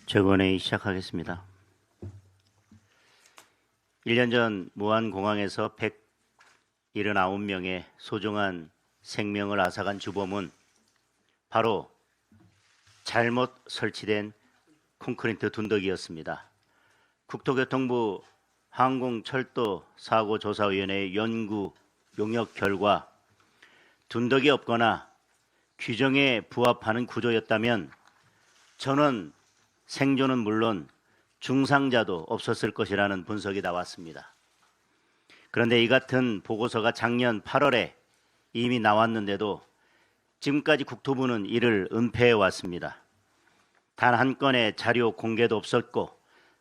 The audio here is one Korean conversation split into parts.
최고회의 시작하겠습니다. 1년 전 무안공항에서 179명의 소중한 생명을 앗아간 주범은 바로 잘못 설치된 콘크리트 둔덕이었습니다. 국토교통부 항공철도사고조사위원회의 연구 용역 결과 둔덕이 없거나 규정에 부합하는 구조였다면 전원 생존은 물론 중상자도 없었을 것이라는 분석이 나왔습니다. 그런데 이 같은 보고서가 작년 8월에 이미 나왔는데도 지금까지 국토부는 이를 은폐해 왔습니다. 단 한 건의 자료 공개도 없었고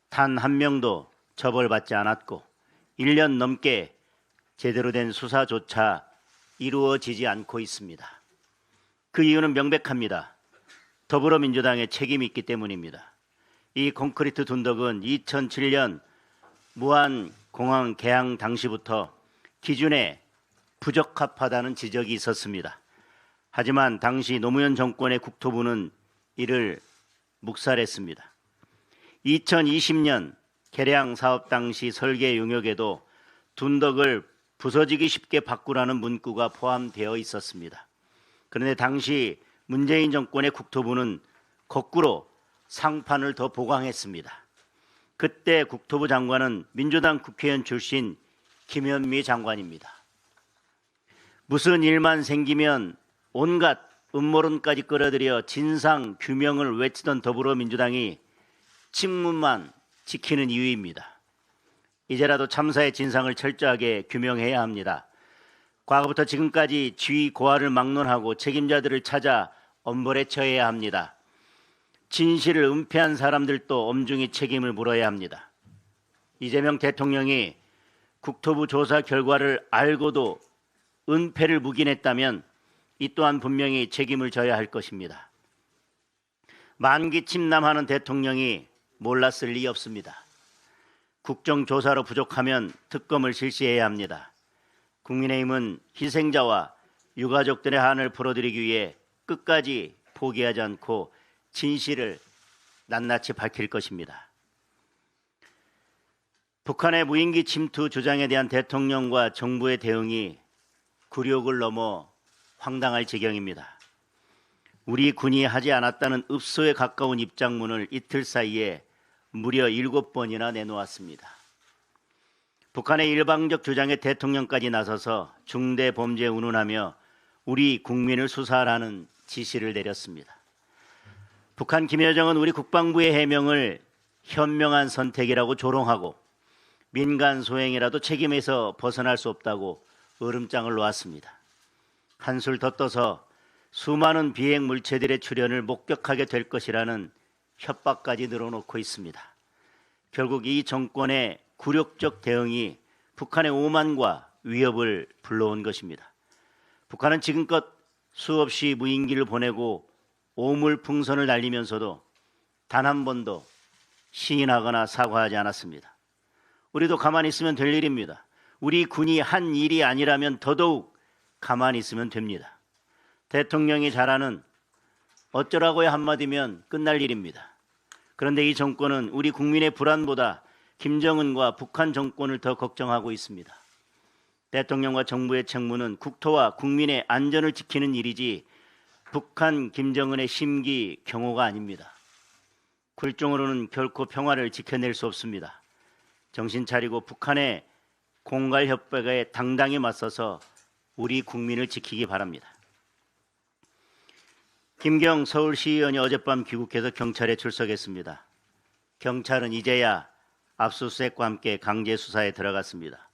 단 한 명도 처벌받지 않았고 1년 넘게 제대로 된 수사조차 이루어지지 않고 있습니다. 그 이유는 명백합니다. 더불어민주당의 책임이 있기 때문입니다. 이 콘크리트 둔덕은 2007년 무안공항 개항 당시부터 기준에 부적합하다는 지적이 있었습니다. 하지만 당시 노무현 정권의 국토부는 이를 묵살했습니다. 2020년 개량 사업 당시 설계 용역에도 둔덕을 부서지기 쉽게 바꾸라는 문구가 포함되어 있었습니다. 그런데 당시 문재인 정권의 국토부는 거꾸로 상판을 더 보강했습니다. 그때 국토부 장관은 민주당 국회의원 출신 김현미 장관입니다. 무슨 일만 생기면 온갖 음모론까지 끌어들여 진상 규명을 외치던 더불어민주당이 직무만 지키는 이유입니다. 이제라도 참사의 진상을 철저하게 규명해야 합니다. 과거부터 지금까지 지위 고하를 막론하고 책임자들을 찾아 엄벌에 처해야 합니다. 진실을 은폐한 사람들도 엄중히 책임을 물어야 합니다. 이재명 대통령이 국토부 조사 결과를 알고도 은폐를 묵인했다면 이 또한 분명히 책임을 져야 할 것입니다. 만기 침남하는 대통령이 몰랐을 리 없습니다. 국정조사로 부족하면 특검을 실시해야 합니다. 국민의힘은 희생자와 유가족들의 한을 풀어드리기 위해 끝까지 포기하지 않고 진실을 낱낱이 밝힐 것입니다. 북한의 무인기 침투 주장에 대한 대통령과 정부의 대응이 굴욕을 넘어 황당할 지경입니다. 우리 군이 하지 않았다는 읍소에 가까운 입장문을 이틀 사이에 무려 7번이나 내놓았습니다. 북한의 일방적 주장에 대통령까지 나서서 중대 범죄에 운운하며 우리 국민을 수사하라는 지시를 내렸습니다. 북한 김여정은 우리 국방부의 해명을 현명한 선택이라고 조롱하고 민간 소행이라도 책임에서 벗어날 수 없다고 으름장을 놓았습니다. 한술 더 떠서 수많은 비행 물체들의 출현을 목격하게 될 것이라는 협박까지 늘어놓고 있습니다. 결국 이 정권의 굴욕적 대응이 북한의 오만과 위협을 불러온 것입니다. 북한은 지금껏 수없이 무인기를 보내고 오물풍선을 날리면서도 단 한 번도 시인하거나 사과하지 않았습니다. 우리도 가만히 있으면 될 일입니다. 우리 군이 한 일이 아니라면 더더욱 가만히 있으면 됩니다. 대통령이 잘하는 어쩌라고의 한마디면 끝날 일입니다. 그런데 이 정권은 우리 국민의 불안보다 김정은과 북한 정권을 더 걱정하고 있습니다. 대통령과 정부의 책무는 국토와 국민의 안전을 지키는 일이지 북한 김정은의 심기 경호가 아닙니다. 굴종으로는 결코 평화를 지켜낼 수 없습니다. 정신 차리고 북한의 공갈 협박에 당당히 맞서서 우리 국민을 지키기 바랍니다. 김경 서울시의원이 어젯밤 귀국해서 경찰에 출석했습니다. 경찰은 이제야 압수수색과 함께 강제 수사에 들어갔습니다.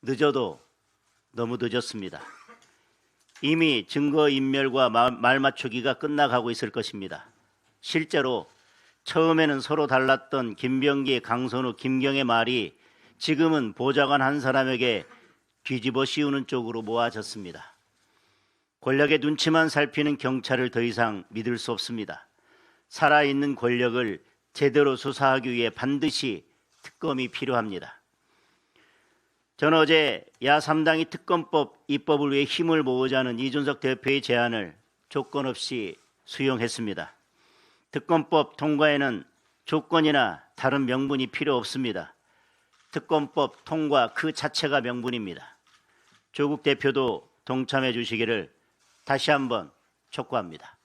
늦어도 너무 늦었습니다. 이미 증거인멸과 말 맞추기가 끝나가고 있을 것입니다. 실제로 처음에는 서로 달랐던 김병기, 강선우, 김경의 말이 지금은 보좌관 한 사람에게 뒤집어 씌우는 쪽으로 모아졌습니다. 권력의 눈치만 살피는 경찰을 더 이상 믿을 수 없습니다. 살아있는 권력을 제대로 수사하기 위해 반드시 특검이 필요합니다. 저는 어제 야3당이 특검법 입법을 위해 힘을 모으자는 이준석 대표의 제안을 조건 없이 수용했습니다. 특검법 통과에는 조건이나 다른 명분이 필요 없습니다. 특검법 통과 그 자체가 명분입니다. 조국 대표도 동참해 주시기를 다시 한번 촉구합니다.